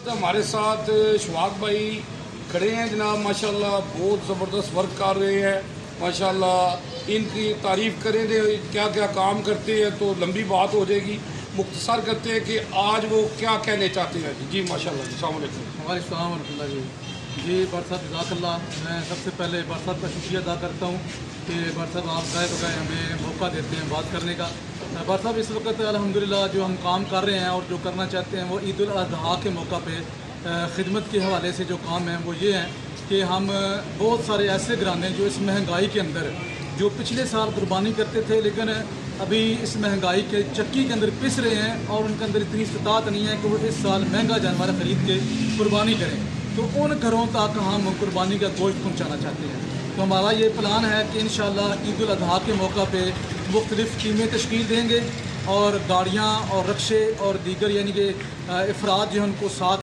हमारे साथ शवाक भाई खड़े हैं जनाब, माशाल्लाह बहुत ज़बरदस्त वर्क कर रहे हैं माशाल्लाह। इनकी तारीफ़ करें दे क्या क्या काम करते हैं तो लंबी बात हो जाएगी। मुख्तसर करते हैं कि आज वो क्या कहने चाहते हैं। जी माशाल्लाह जी, अस्सलाम वालेकुम। वालेकुम रहमतुल्लाह जी बर साहब जज़ाकल्लाह। मैं सबसे पहले बर साहब का शुक्रिया अदा करता हूँ कि बर साहब आप गए बगैर हमें मौका देते हैं बात करने का। बर साहब इस वक्त अल्हम्दुलिल्लाह जो हम काम कर रहे हैं और जो करना चाहते हैं वो ईद उल अज़हा के मौका पे खिदमत के हवाले से जो काम है वो ये है कि हम बहुत सारे ऐसे घराने जो इस महंगाई के अंदर जो पिछले साल कुर्बानी करते थे लेकिन अभी इस महंगाई के चक्की के अंदर पिस रहे हैं और उनके अंदर इतनी इस्तात नहीं है कि वो इस साल महंगा जानवर ख़रीद के कुर्बानी करें, तो उन घरों तक हम कुर्बानी का गोश्त पहुँचाना चाहते हैं। तो हमारा ये प्लान है कि इंशाअल्लाह ईद उल अज़हा के मौका पे मुख्तलिफ़ टीमें तश्कील देंगे और गाड़ियाँ और रक्शे और दीगर यानी कि अफराद जो हैं उनको साथ